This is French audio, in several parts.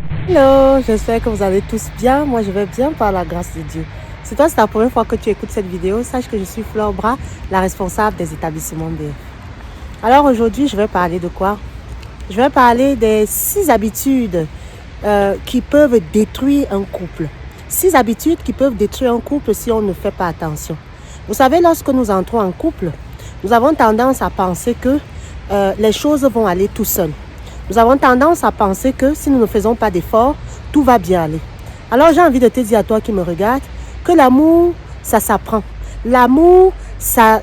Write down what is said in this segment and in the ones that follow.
Hello, j'espère que vous allez tous bien. Moi, je vais bien par la grâce de Dieu. Si toi, c'est la première fois que tu écoutes cette vidéo, sache que je suis Fleur Bras, la responsable des établissements BF. Alors aujourd'hui, je vais parler de quoi? Je vais parler des 6 habitudes qui peuvent détruire un couple. 6 habitudes qui peuvent détruire un couple si on ne fait pas attention. Vous savez, lorsque nous entrons en couple, nous avons tendance à penser que les choses vont aller tout seules. Nous avons tendance à penser que si nous ne faisons pas d'efforts, tout va bien aller. Alors j'ai envie de te dire à toi qui me regarde que l'amour, ça s'apprend. L'amour, ça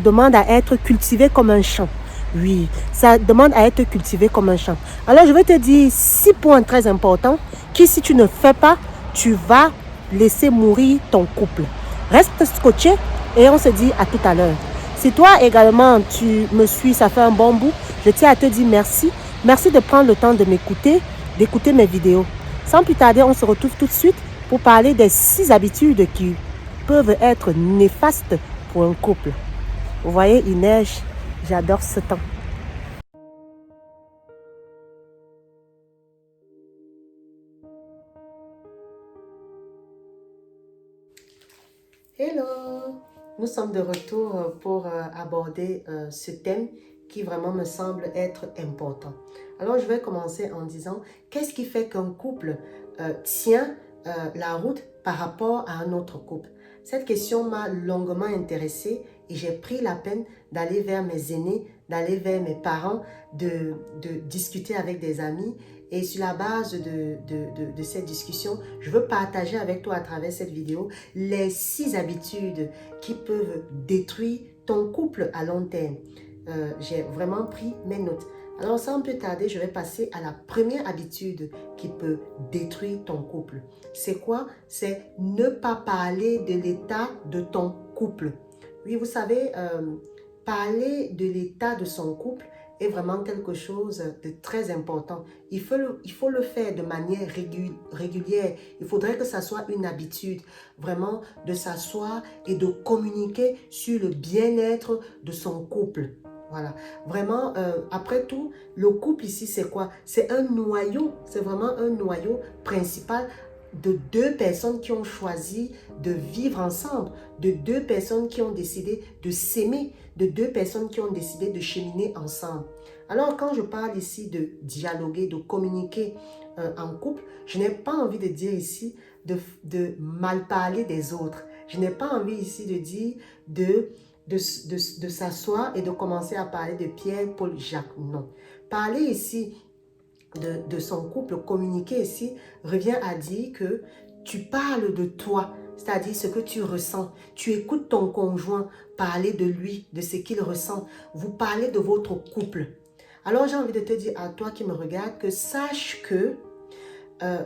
demande à être cultivé comme un champ. Oui, ça demande à être cultivé comme un champ. Alors je vais te dire 6 points très importants qui, si tu ne fais pas, tu vas laisser mourir ton couple. Reste scotché et on se dit à tout à l'heure. Si toi également tu me suis, ça fait un bon bout, je tiens à te dire merci. Merci de prendre le temps de m'écouter, d'écouter mes vidéos. Sans plus tarder, on se retrouve tout de suite pour parler des 6 habitudes qui peuvent être néfastes pour un couple. Vous voyez, il neige. J'adore ce temps. Hello! Nous sommes de retour pour aborder ce thème qui vraiment me semble être important. Alors, je vais commencer en disant, qu'est-ce qui fait qu'un couple tient la route par rapport à un autre couple? Cette question m'a longuement intéressée et j'ai pris la peine d'aller vers mes aînés, d'aller vers mes parents, de discuter avec des amis. Et sur la base de cette discussion, je veux partager avec toi à travers cette vidéo les 6 habitudes qui peuvent détruire ton couple à long terme. J'ai vraiment pris mes notes. Alors sans plus tarder, je vais passer à la première habitude qui peut détruire ton couple. C'est quoi? C'est ne pas parler de l'état de ton couple. Oui, vous savez, parler de l'état de son couple est vraiment quelque chose de très important. Il faut le faire de manière régulière. Il faudrait que ça soit une habitude, vraiment de s'asseoir et de communiquer sur le bien-être de son couple. Voilà, vraiment, après tout, le couple ici, c'est quoi? C'est un noyau, c'est vraiment un noyau principal de 2 personnes qui ont choisi de vivre ensemble, de 2 personnes qui ont décidé de s'aimer, de 2 personnes qui ont décidé de cheminer ensemble. Alors, quand je parle ici de dialoguer, de communiquer en couple, je n'ai pas envie de dire ici de mal parler des autres. Je n'ai pas envie ici de dire de s'asseoir et de commencer à parler de Pierre, Paul, Jacques. Non. Parler ici de son couple, communiquer ici, revient à dire que tu parles de toi, c'est-à-dire ce que tu ressens. Tu écoutes ton conjoint parler de lui, de ce qu'il ressent. Vous parlez de votre couple. Alors j'ai envie de te dire à toi qui me regarde que sache que euh,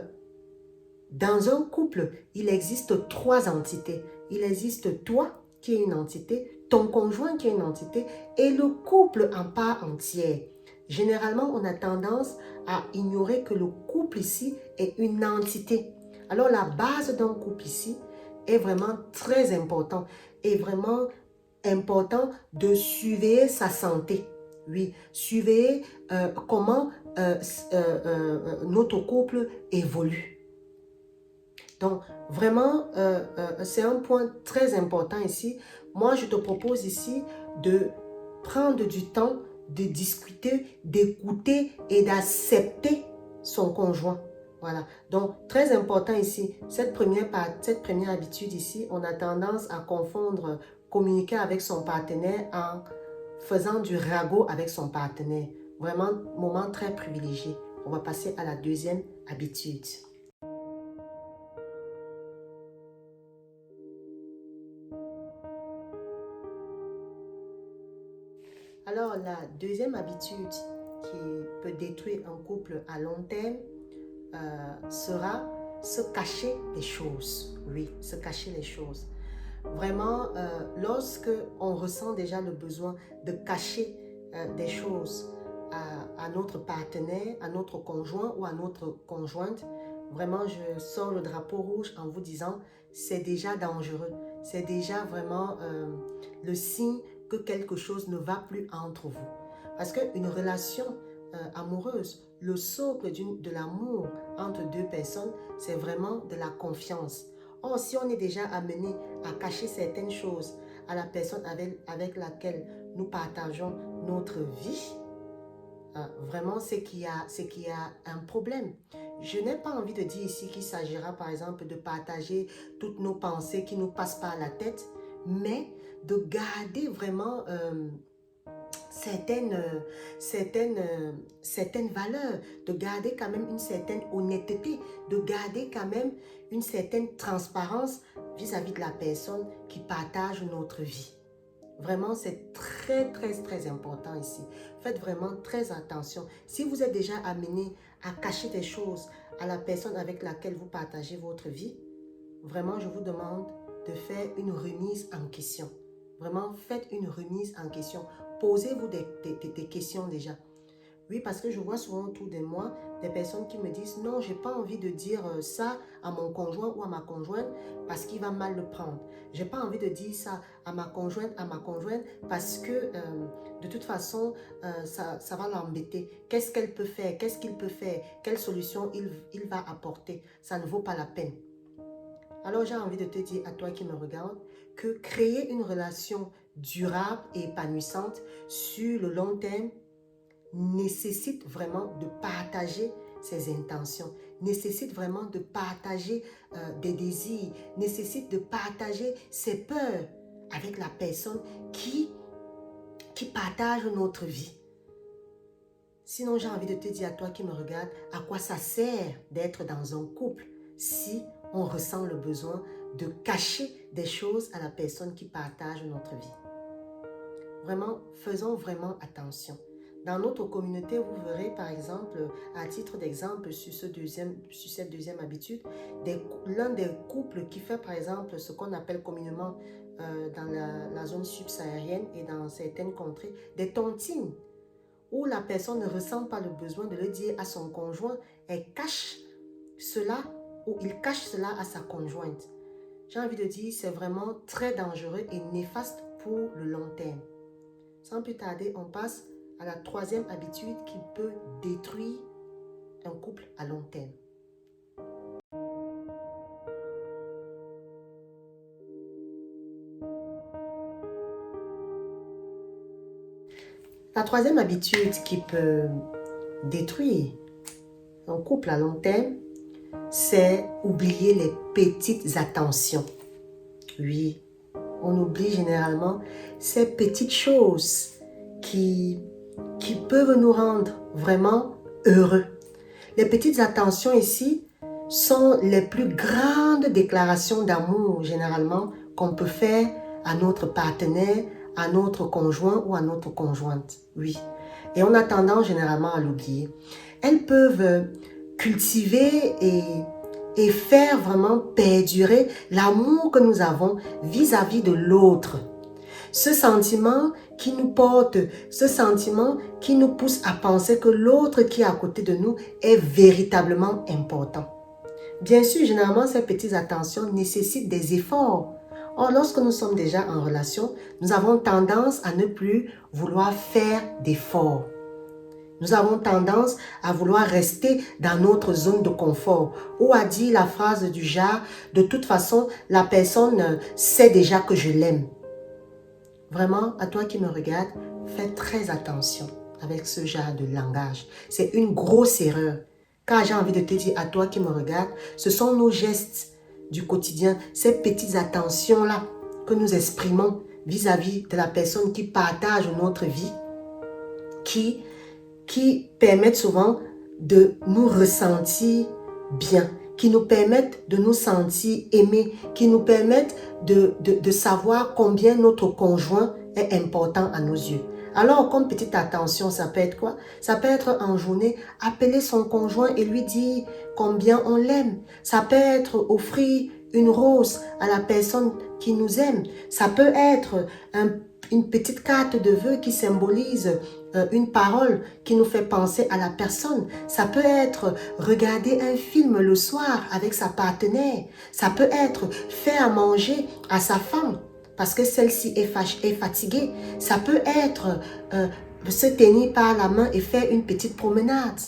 dans un couple, il existe 3 entités. Il existe toi qui est une entité, ton conjoint qui est une entité et le couple en part entière. Généralement, on a tendance à ignorer que le couple ici est une entité. Alors la base d'un couple ici est vraiment très important et vraiment important de surveiller sa santé. Oui, surveiller comment notre couple évolue. Donc, vraiment, c'est un point très important ici. Moi, je te propose ici de prendre du temps, de discuter, d'écouter et d'accepter son conjoint. Voilà. Donc, très important ici, cette première habitude ici, on a tendance à confondre communiquer avec son partenaire en faisant du ragot avec son partenaire. Vraiment, moment très privilégié. On va passer à la deuxième habitude. Alors, la deuxième habitude qui peut détruire un couple à long terme sera se cacher les choses. Oui, se cacher les choses. Vraiment, lorsque on ressent déjà le besoin de cacher des choses à notre partenaire, à notre conjoint ou à notre conjointe, vraiment, je sors le drapeau rouge en vous disant, c'est déjà dangereux. C'est déjà vraiment le signe que quelque chose ne va plus entre vous. Parce qu'une relation amoureuse. Le socle de l'amour entre deux personnes, c'est vraiment de la confiance. Or, si on est déjà amené à cacher certaines choses à la personne avec laquelle nous partageons notre vie, vraiment, c'est qu'il y a un problème. Je n'ai pas envie de dire ici qu'il s'agira, par exemple, de partager toutes nos pensées qui nous passent par la tête, mais de garder vraiment certaines valeurs, de garder quand même une certaine honnêteté, de garder quand même une certaine transparence vis-à-vis de la personne qui partage notre vie. Vraiment, c'est très, très, très important ici. Faites vraiment très attention. Si vous êtes déjà amené à cacher des choses à la personne avec laquelle vous partagez votre vie, vraiment, je vous demande de faire une remise en question. Vraiment, faites une remise en question. Posez-vous des questions déjà. Oui, parce que je vois souvent autour de moi des personnes qui me disent non, j'ai pas envie de dire ça à mon conjoint ou à ma conjointe parce qu'il va mal le prendre. J'ai pas envie de dire ça à ma conjointe parce que de toute façon, ça va l'embêter. Qu'est-ce qu'elle peut faire? Qu'est-ce qu'il peut faire? Quelle solution il va apporter? Ça ne vaut pas la peine. Alors j'ai envie de te dire à toi qui me regarde que créer une relation durable et épanouissante sur le long terme nécessite vraiment de partager ses intentions, nécessite vraiment de partager des désirs, nécessite de partager ses peurs avec la personne qui partage notre vie. Sinon, j'ai envie de te dire à toi qui me regarde, à quoi ça sert d'être dans un couple si on ressent le besoin de cacher des choses à la personne qui partage notre vie. Vraiment, faisons vraiment attention. Dans notre communauté, vous verrez par exemple, à titre d'exemple sur cette deuxième habitude, l'un des couples qui fait par exemple ce qu'on appelle communément dans la zone subsaharienne et dans certaines contrées, des tontines, où la personne ne ressent pas le besoin de le dire à son conjoint, elle cache cela ou il cache cela à sa conjointe. J'ai envie de dire, c'est vraiment très dangereux et néfaste pour le long terme. Sans plus tarder, on passe à la troisième habitude qui peut détruire un couple à long terme. La troisième habitude qui peut détruire un couple à long terme, c'est oublier les petites attentions. Oui, on oublie généralement ces petites choses qui peuvent nous rendre vraiment heureux. Les petites attentions ici sont les plus grandes déclarations d'amour généralement qu'on peut faire à notre partenaire, à notre conjoint ou à notre conjointe. Oui, et on a tendance généralement à l'oublier. Elles peuvent cultiver et faire vraiment perdurer l'amour que nous avons vis-à-vis de l'autre. Ce sentiment qui nous porte, ce sentiment qui nous pousse à penser que l'autre qui est à côté de nous est véritablement important. Bien sûr, généralement, ces petites attentions nécessitent des efforts. Or, lorsque nous sommes déjà en relation, nous avons tendance à ne plus vouloir faire d'efforts. Nous avons tendance à vouloir rester dans notre zone de confort ou à dire la phrase du genre « de toute façon, la personne sait déjà que je l'aime ». Vraiment, à toi qui me regarde, fais très attention avec ce genre de langage. C'est une grosse erreur. Car j'ai envie de te dire à toi qui me regarde, ce sont nos gestes du quotidien, ces petites attentions-là que nous exprimons vis-à-vis de la personne qui partage notre vie, qui permettent souvent de nous ressentir bien, qui nous permettent de nous sentir aimés, qui nous permettent de savoir combien notre conjoint est important à nos yeux. Alors, comme petite attention, ça peut être quoi? Ça peut être en journée, appeler son conjoint et lui dire combien on l'aime. Ça peut être offrir une rose à la personne qui nous aime. Ça peut être une petite carte de vœux qui symbolise une parole qui nous fait penser à la personne. Ça peut être regarder un film le soir avec sa partenaire. Ça peut être faire à manger à sa femme parce que celle-ci est fatiguée. Ça peut être se tenir par la main et faire une petite promenade.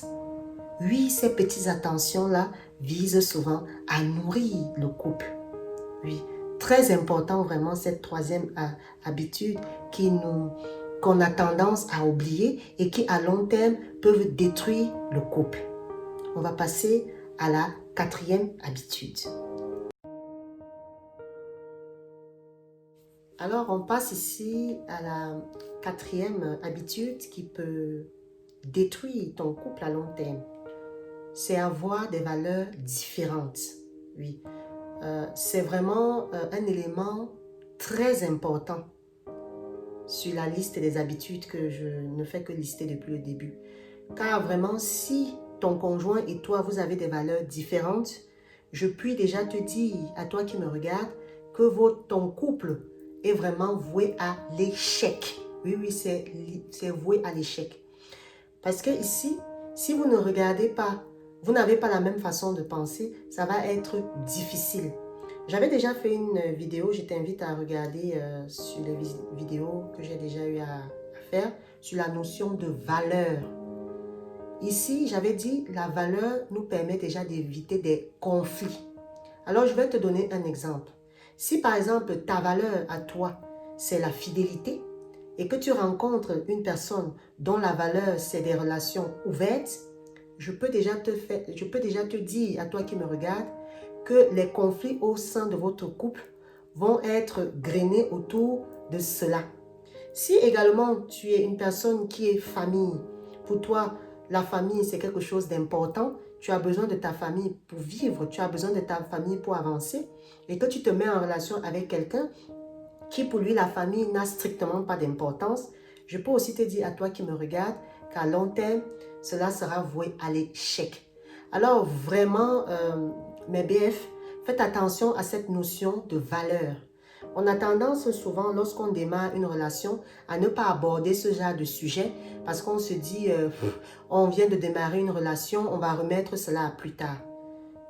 Oui, ces petites attentions-là visent souvent à nourrir le couple. Oui, très important vraiment cette troisième habitude qu'on a tendance à oublier et qui à long terme peuvent détruire le couple. On va passer à la quatrième habitude. Alors, on passe ici à la quatrième habitude qui peut détruire ton couple à long terme. C'est avoir des valeurs différentes. Oui, c'est vraiment un élément très important sur la liste des habitudes que je ne fais que lister depuis le début. Car vraiment, si ton conjoint et toi, vous avez des valeurs différentes, je puis déjà te dire, à toi qui me regardes, que ton couple est vraiment voué à l'échec. Oui, oui, c'est voué à l'échec. Parce que ici, si vous ne regardez pas, vous n'avez pas la même façon de penser, ça va être difficile. J'avais déjà fait une vidéo, je t'invite à regarder sur les vidéos que j'ai déjà eu à faire, sur la notion de valeur. Ici, j'avais dit, la valeur nous permet déjà d'éviter des conflits. Alors, je vais te donner un exemple. Si par exemple, ta valeur à toi, c'est la fidélité, et que tu rencontres une personne dont la valeur, c'est des relations ouvertes, je peux déjà te dire, à toi qui me regardes, que les conflits au sein de votre couple vont être grainés autour de cela. Si également tu es une personne qui est famille, pour toi, la famille c'est quelque chose d'important, tu as besoin de ta famille pour vivre, tu as besoin de ta famille pour avancer, et que tu te mets en relation avec quelqu'un qui pour lui la famille n'a strictement pas d'importance, je peux aussi te dire à toi qui me regarde qu'à long terme, cela sera voué à l'échec. Alors vraiment, mes BF, faites attention à cette notion de valeur. On a tendance souvent, lorsqu'on démarre une relation, à ne pas aborder ce genre de sujet parce qu'on se dit, on vient de démarrer une relation, on va remettre cela à plus tard.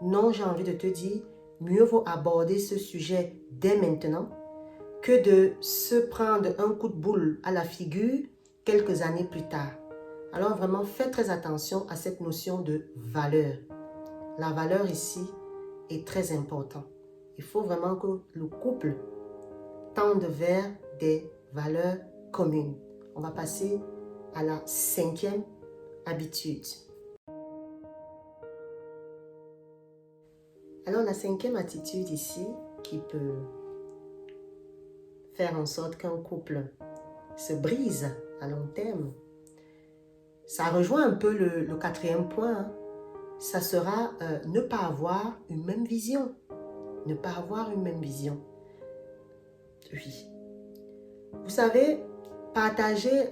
Non, j'ai envie de te dire, mieux vaut aborder ce sujet dès maintenant que de se prendre un coup de boule à la figure quelques années plus tard. Alors vraiment, faites très attention à cette notion de valeur. La valeur ici est très importante. Il faut vraiment que le couple tende vers des valeurs communes. On va passer à la cinquième habitude. Alors la cinquième attitude ici qui peut faire en sorte qu'un couple se brise à long terme, ça rejoint un peu le quatrième point, hein. Ça sera ne pas avoir une même vision. Ne pas avoir une même vision. Oui. Vous savez, partager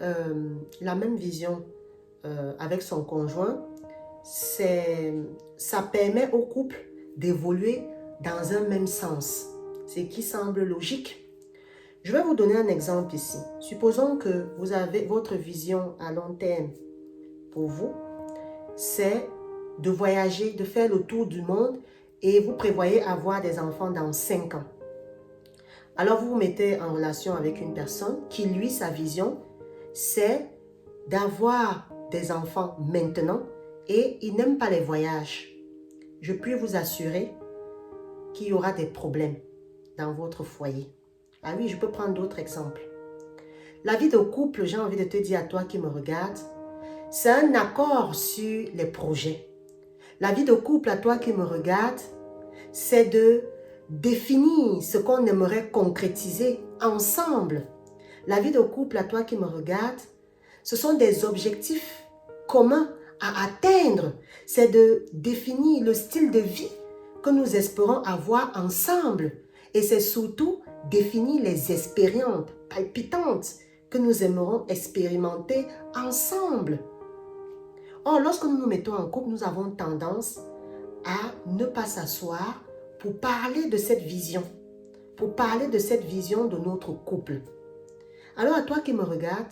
la même vision avec son conjoint, ça permet au couple d'évoluer dans un même sens. Ce qui semble logique. Je vais vous donner un exemple ici. Supposons que vous avez votre vision à long terme pour vous, c'est de voyager, de faire le tour du monde et vous prévoyez avoir des enfants dans 5 ans. Alors vous vous mettez en relation avec une personne qui, lui, sa vision, c'est d'avoir des enfants maintenant et il n'aime pas les voyages. Je puis vous assurer qu'il y aura des problèmes dans votre foyer. Ah oui, je peux prendre d'autres exemples. La vie de couple, j'ai envie de te dire à toi qui me regarde, c'est un accord sur les projets. La vie de couple, à toi qui me regarde, c'est de définir ce qu'on aimerait concrétiser ensemble. La vie de couple, à toi qui me regarde, ce sont des objectifs communs à atteindre. C'est de définir le style de vie que nous espérons avoir ensemble. Et c'est surtout définir les expériences palpitantes que nous aimerons expérimenter ensemble. Or, lorsque nous nous mettons en couple, nous avons tendance à ne pas s'asseoir pour parler de cette vision, pour parler de cette vision de notre couple. Alors, à toi qui me regardes,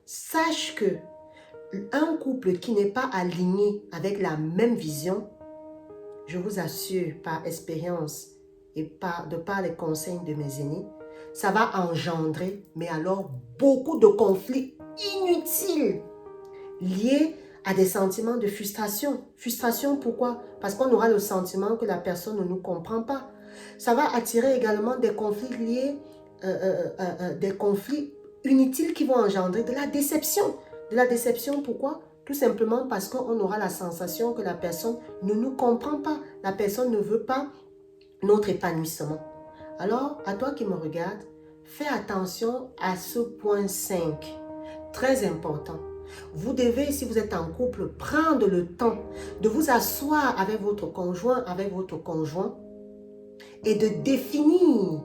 sache que un couple qui n'est pas aligné avec la même vision, je vous assure par expérience et de par les conseils de mes aînés, ça va engendrer, mais alors beaucoup de conflits inutiles liées à des sentiments de frustration. Frustration, pourquoi? Parce qu'on aura le sentiment que la personne ne nous comprend pas. Ça va attirer également des conflits liés, des conflits inutiles qui vont engendrer de la déception. De la déception, pourquoi? Tout simplement parce qu'on aura la sensation que la personne ne nous comprend pas. La personne ne veut pas notre épanouissement. Alors, à toi qui me regardes, fais attention à ce point 5. Très important. Vous devez, si vous êtes en couple, prendre le temps de vous asseoir avec votre conjoint, et de définir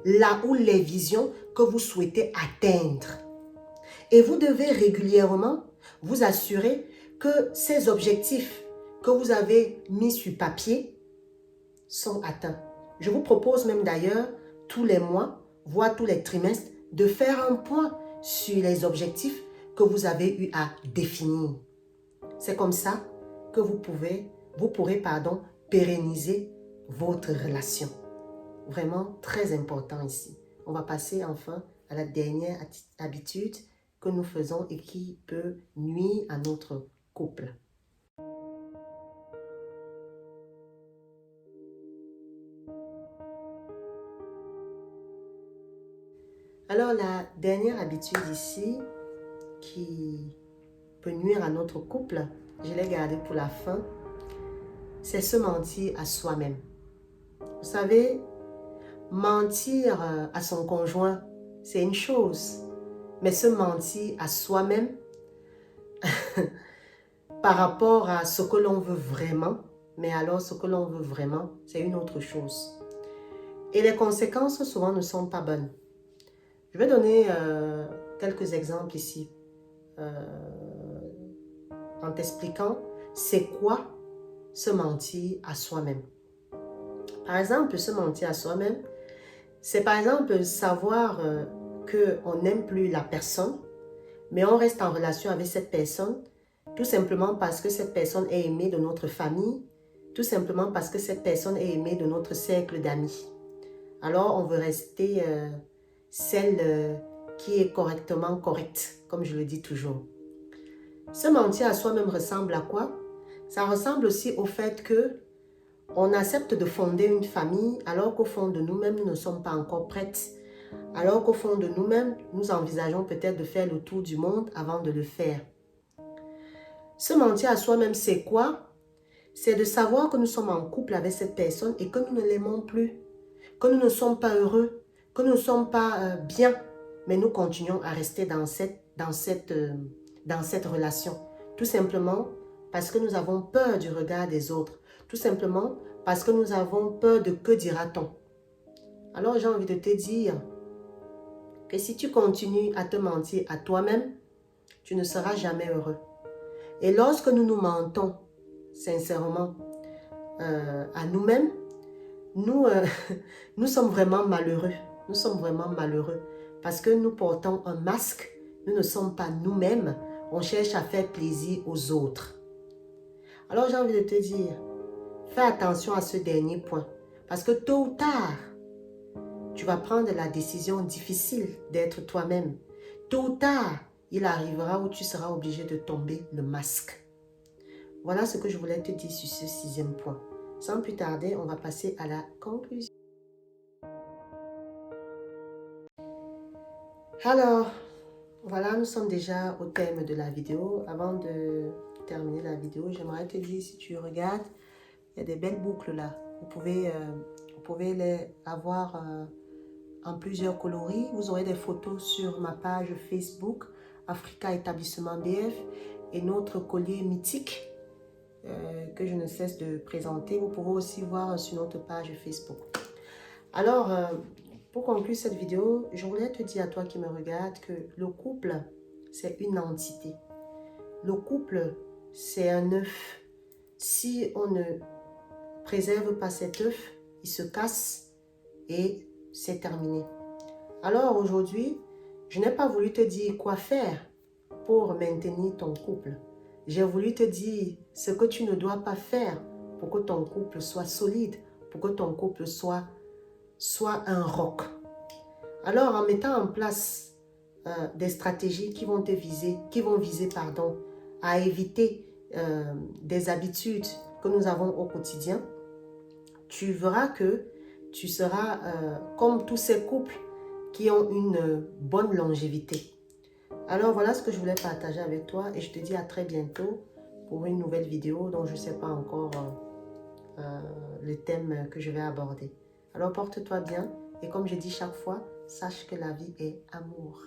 là où les visions que vous souhaitez atteindre. Et vous devez régulièrement vous assurer que ces objectifs que vous avez mis sur papier sont atteints. Je vous propose même d'ailleurs tous les mois, voire tous les trimestres, de faire un point sur les objectifs que vous avez eu à définir. C'est comme ça que vous pourrez pérenniser votre relation. Vraiment très important ici. On va passer enfin à la dernière habitude que nous faisons et qui peut nuire à notre couple. Alors la dernière habitude ici qui peut nuire à notre couple, je l'ai gardée pour la fin, c'est se mentir à soi-même. Vous savez, mentir à son conjoint, c'est une chose, mais se mentir à soi-même par rapport à ce que l'on veut vraiment, mais alors ce que l'on veut vraiment, c'est une autre chose. Et les conséquences souvent ne sont pas bonnes. Je vais donner quelques exemples ici en t'expliquant c'est quoi se mentir à soi-même. Par exemple, se mentir à soi-même, c'est par exemple savoir qu'on n'aime plus la personne, mais on reste en relation avec cette personne tout simplement parce que cette personne est aimée de notre famille, tout simplement parce que cette personne est aimée de notre cercle d'amis. Alors, on veut rester celle qui est correctement correcte, comme je le dis toujours. Se mentir à soi-même ressemble à quoi? Ça ressemble aussi au fait que on accepte de fonder une famille alors qu'au fond de nous-mêmes, nous ne sommes pas encore prêtes. Alors qu'au fond de nous-mêmes, nous envisageons peut-être de faire le tour du monde avant de le faire. Se mentir à soi-même, c'est quoi? C'est de savoir que nous sommes en couple avec cette personne et que nous ne l'aimons plus, que nous ne sommes pas heureux, que nous ne sommes pas bien, mais nous continuons à rester dans cette relation. Tout simplement parce que nous avons peur du regard des autres. Tout simplement parce que nous avons peur de que dira-t-on. Alors j'ai envie de te dire que si tu continues à te mentir à toi-même, tu ne seras jamais heureux. Et lorsque nous nous mentons sincèrement à nous-mêmes, nous sommes vraiment malheureux. Nous sommes vraiment malheureux parce que nous portons un masque. Nous ne sommes pas nous-mêmes. On cherche à faire plaisir aux autres. Alors j'ai envie de te dire, fais attention à ce dernier point. Parce que tôt ou tard, tu vas prendre la décision difficile d'être toi-même. Tôt ou tard, il arrivera où tu seras obligé de tomber le masque. Voilà ce que je voulais te dire sur ce 6e point. Sans plus tarder, on va passer à la conclusion. Alors, voilà, nous sommes déjà au terme de la vidéo. Avant de terminer la vidéo, j'aimerais te dire, si tu regardes, il y a des belles boucles là. Vous pouvez les avoir en plusieurs coloris. Vous aurez des photos sur ma page Facebook, Africa Établissement BF, et notre collier mythique que je ne cesse de présenter. Vous pourrez aussi voir sur notre page Facebook. Alors, pour conclure cette vidéo, je voulais te dire à toi qui me regarde que le couple, c'est une entité. Le couple, c'est un œuf. Si on ne préserve pas cet œuf, il se casse et c'est terminé. Alors aujourd'hui, je n'ai pas voulu te dire quoi faire pour maintenir ton couple. J'ai voulu te dire ce que tu ne dois pas faire pour que ton couple soit solide, pour que ton couple soit un roc. Alors, en mettant en place des stratégies qui vont viser, pardon, à éviter des habitudes que nous avons au quotidien, tu verras que tu seras comme tous ces couples qui ont une bonne longévité. Alors voilà ce que je voulais partager avec toi et je te dis à très bientôt pour une nouvelle vidéo dont je ne sais pas encore le thème que je vais aborder. Alors porte-toi bien et comme je dis chaque fois, sache que la vie est amour.